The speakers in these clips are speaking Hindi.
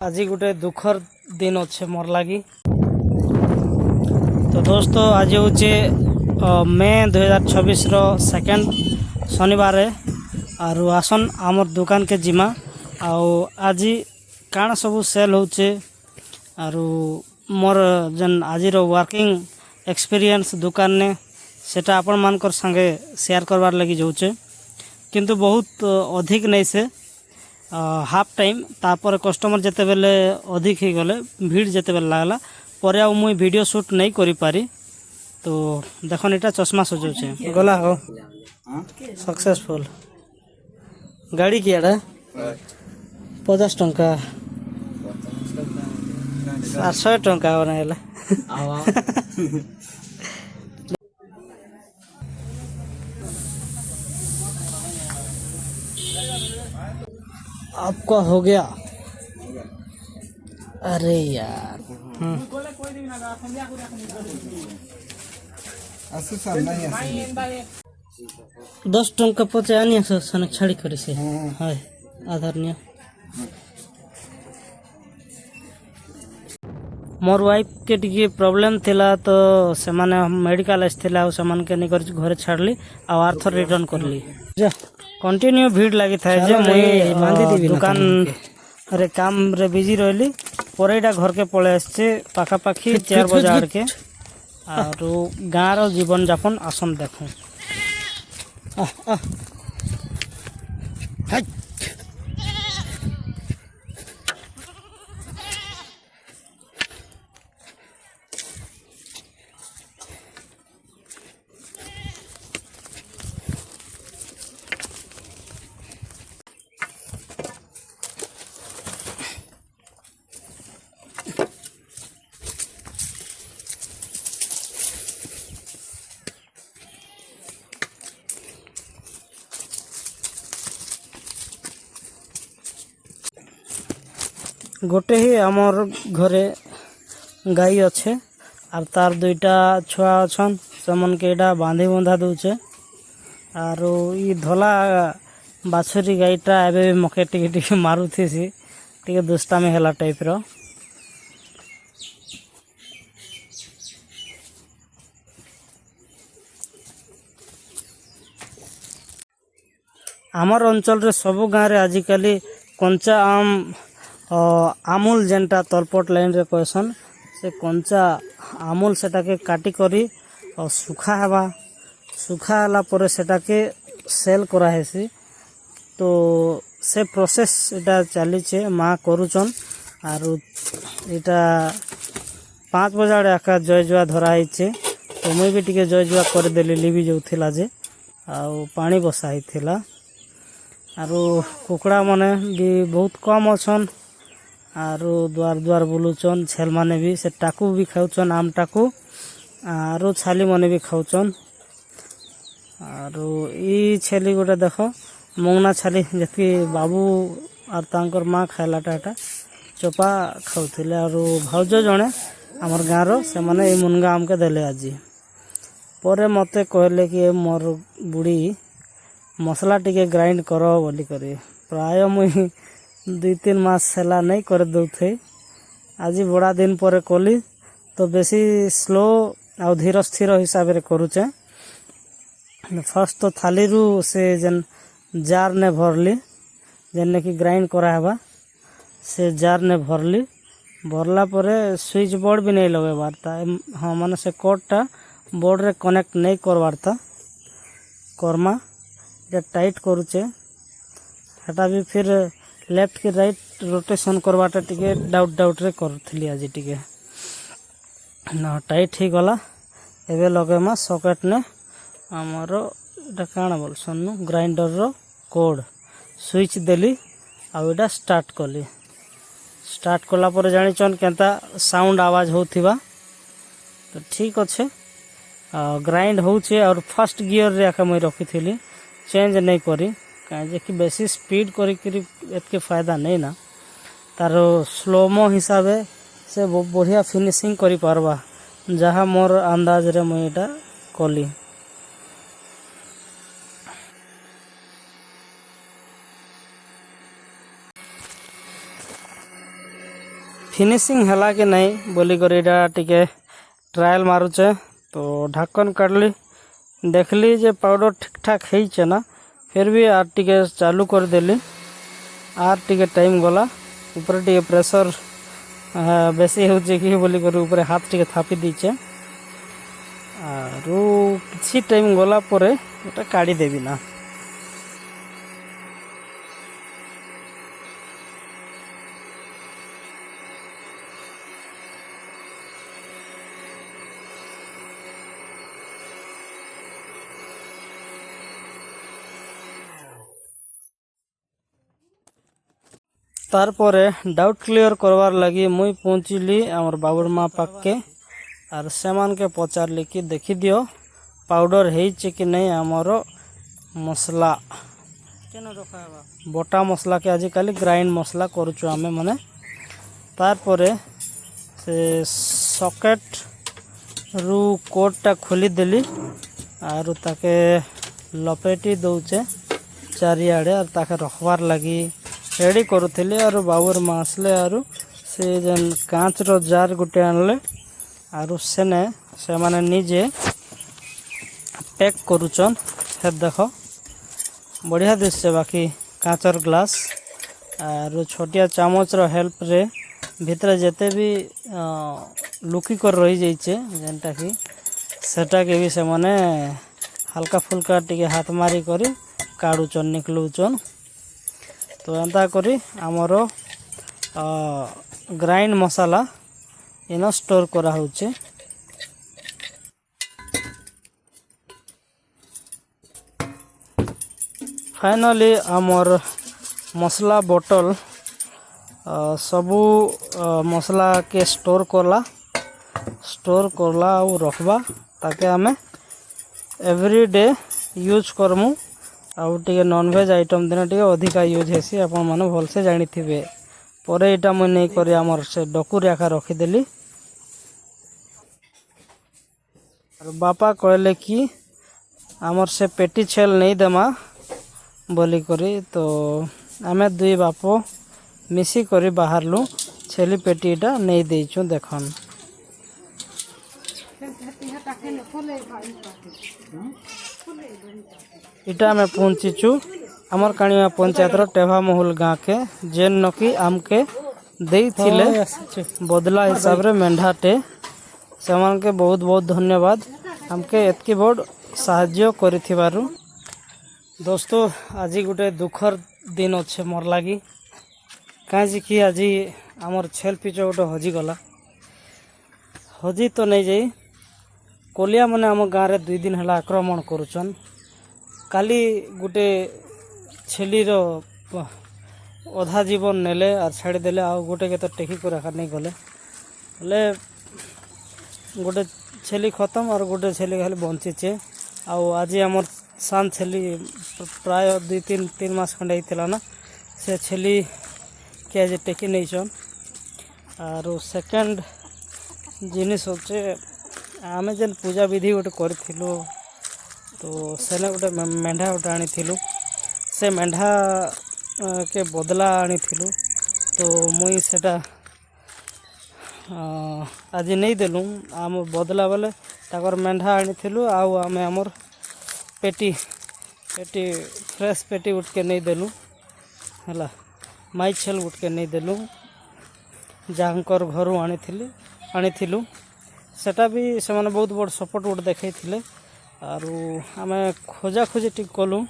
आज गोटे दुखर दिन अच्छे मोर लगी। तो दोस्तों आज हूँ मे 2026 सेकेंड शनिवार आरु आसन आमर दुकान के जिमा आज काण सब सेल होचे आरु मोर जन आज वर्किंग एक्सपीरियंस दुकान ने सेटा आपण मानकर संगे शेयर करवार लगी जाऊचे किंतु बहुत अधिक नहीं से हाफ टाइम तापर कस्टमर जिते बेले अधिक ही गले भीड़ जिते बेले लागला पर आ मुई वीडियो शूट नहीं करि पारी। तो देखन एटा चश्मा सजाउछे गला हो सक्सेसफुल गाड़ी की एटा 50 टंका 700 टंका बनाइला आपका हो गया। अरे यार 10 टंका पचे आनी सने छाड़ी करी से हाय आधार निया मोर वाइफ के टिके प्रॉब्लम थिला तो से माने मेडिकल आस्थिला और सामान के निकर घरे छाड़ली आ आर्थर रिटर्न करली जा कंटिन्यू भीड़ लगी था जे मुई बांधी दी दुकान रे काम रे बिजी रहली परेडा घर के पळे आछे पाखा पाखी 4 बजे आड़ के और गाँव रो जीवन यापन आसन देखो गोटे ही आमर घरे गाई अच्छे और तार दुईटा छुआ अच्छन सेमन के एटा बांधी बंधा दूचे और ई धला बाछुरी गाईटा एबे मके टिके टिके मारुथीसी टिके दुष्टामी हेला टाइप रो आमर अंचल रे सबु गाँव रे आजिकाली कंचा आम आमूल जेनटा तलपट लाइन रे कहसन से कंचा आमूल सेटा के काटी करी और सुखा हला परे सेटा के सेल करा हेसी। तो से प्रोसेस एटा चली छे माँ करूचन आरु एटा 5 बजे आड़े आका जय जुआ धरा हिचे तो मुई भी टिके जय जुआ कर देली लिबी जाउथिला जे आउ पानी बसा हिथिला आरु कुकड़ा माने भी बहुत कम अछन आरु द्वार द्वार बुलुचन छेल माने भी से टाकू भी खाउचन आम टाकू आरु छाली माने भी खाउचन आरु ई छेली गोटे देख मंगना छाली जति बाबू और तांकर माँ खाइलाटा एटा चोपा खाउथिले आरु भाउज जणे हमर गाँव रो से माने ई मुनगा आम के देले आजी परे मते कहले कि मोर बुढ़ी मसला टिके ग्राइंड करो बोली करी प्राय मुई 2-3 मास सेला नहीं कर दउथे आज बड़ा दिन पर कली तो बेसी स्लो आ धीर स्थिर हिसाब रे करूचे। फर्स्ट तो थाली रू से जन जार ने भरली जेने कि ग्राइंड करा हवा से जार ने भरली भरला परे स्विच बोर्ड भी नहीं लगेबार ता हाँ माने से कोडटा बोर्ड रे कनेक्ट नहीं करवार ता कर्मा जे टाइट करूचे हटा भी फिर लेफ्ट के राइट रोटेशन करवाटा टिके डाउट रे करथली आज टिके ना टाइट ही गला एबे लगेमा सॉकेट ने हमर एटा काना बोलसन ग्राइंडर रो कोड स्विच देली आ एटा स्टार्ट कला पर जानि चन केनता साउंड आवाज होथिबा तो ठीक अच्छे ग्राइंड होचे और फर्स्ट गियर रे आका मैं रखिथली चेंज नहीं करी कहीं कि बेसी स्पीड करी एतके फायदा नहीं ना तार स्लोमो हिसाब से बढ़िया फिनिशिंग करी पारबा जहाँ मोर अंदाज रे मुई एटा कली। फिनिशिंग है कि नहीं बोलिकर इटा टिके ट्रायल मारुचे। तो ढक्कन काटली देखली जे पाउडर ठीक ठाक है ना, फिर भी आर टिके चालू कर देली। आर टिके टाइम गला ऊपर टिके प्रेशर बेसी होचे कि बोलिकर ऊपर हाथ टिके थापी दीचे। आरु किछि टाइम गला परे एटा काढ़ी देबी ना। तार परे डाउट क्लियर करवार लगी मुई पहुँचली आमर बाबुर माँ पाके आर सेमान के पचारली कि देखी दियो पाउडर है कि नहीं आमर मसला बटा मसला के आजिकल ग्राइंड मसला करुचु आमे माने। तार परे से सॉकेट रु कोडटा खोली देली आरु ताके लपेटी दउचे चारिआडे आर ताके रखबार लगी रेडी करुଥିଲି। आरु बाबुर माँ आसले आरु से जेन कांच रो जार गुटे आनले आरु सेने से माने निजे पैक करुचन। हे देखो बढ़िया दिसছে बाकी कांचर ग्लास आरु छोटिया चामच रो हेल्प रे भितर जेते भी लुकी कर रही जाइछे जेनटा कि सेटा के भी से माने हल्का फुल्का टिके हाथ मारी करी काढुचन निकलुचन। तो एंता करी आमर ग्राइंड मसाला इन स्टोर करा होचे। फाइनली आमर मसला बोतल सबू मसला के स्टोर करला और रखबा ताकि आमे एवरीडे यूज करमु। आउ टिके नॉनवेज आइटम दिन टिके अधिका यूज हेसी आपण माने भल से जानी थिबे। परे एटा मैं नहीं करी आमर से डकुरी आखा रखीदेली। और बापा कहले कि आमर से पेटी छेल नहीं देमा बोली करी। तो आमे दुई बापो मिसी करी बाहरलु छेली पेटीटा नहीं देइछु देखन। इटा में पहुँचीचु आमर काणिया पंचायत टेभा महल गाँ के जेन नकी आमके देइथिले बदला हिसाब रे मेंढाटे से के बहुत बहुत धन्यवाद आमके एतकी बड़ साहाय्य करिथिबारु। दोस्तों आज गोटे दुखर दिन अच्छे मोर लगी कहीं कि आज आमर छेल पिच गोटे हजिगला। हजी तो नहीं जाई कोलिया मैंने आम गाँव में 2 दिन है आक्रमण करुचन। काली गोटे छेली रो अधा जीवन नेले और छाड़देले आ गोटे के तो टेकी को रखा नहीं गले बोले गोटे छेली खत्म और गोटे छेली खाली बंचीचे। आज आमर सान छेली प्राय 2-3 मास खंडे होता ना से छेली के आज टेकी नहीं छन। और सेकेंड जिनिस होचे आमे जेन पूजा विधि गोटे करूँ तो सेने गोटे मेंढा गोटे आनी से मेंढा के बदला आनी तो मुई सेटा आज नहीं देलु आम बदला बेले ताकर मेंढा आनी आउ आमे आमर पेटी फ्रेश पेटी उठके नहीं देलु है माई छेल उठके नहीं देलु जहाँकर घर आनी सेटा भी से माने बहुत बड़ सपोर्ट गोटे देखते और आम खोजा खोजी टी कलु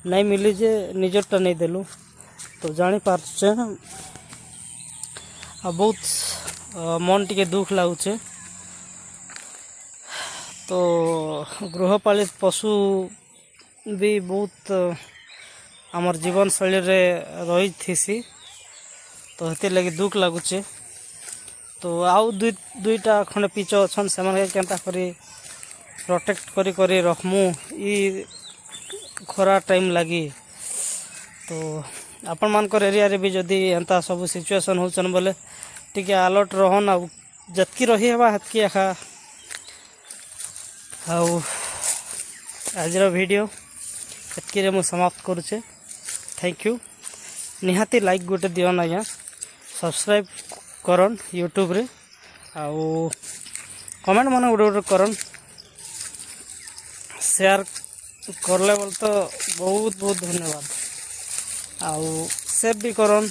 नहीं मिली जे निजरटा नहीं देलु तो जानी पार्चे बहुत मन टिके दुख लगुचे। तो गृहपालित पशु भी बहुत आमर जीवन शैली रे रही थीसी तो हेती लगी दुख लगुचे। तो आउ दुईटा खंडे पिच अच्छन से केनता करी प्रोटेक्ट करी रखमु ई खरा टाइम लगी। तो आपण मानकर एरिया रे भी जदि एंता सब सिचुएशन होचन बोले टिके अलर्ट रहन आ जतकी रही हेबा हतकी आखा। आउ आज वीडियो एतकी रे मु समाप्त करूचे। थैंक यू निहाती लाइक गोटे दियो ना या सब्सक्राइब करन यूट्यूब रे आउ कमेंट मन गोटे गोटे करन शेयर करले बोल तो बहुत बहुत धन्यवाद आउ सेव भी करन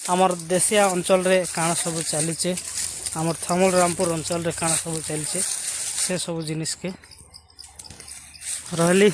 आमर देशिया अंचल रे काଣା सब चलीचे आमर थमल रामपुर अंचल रे काଣା सब चलीचे से सब जिनिस के रहली।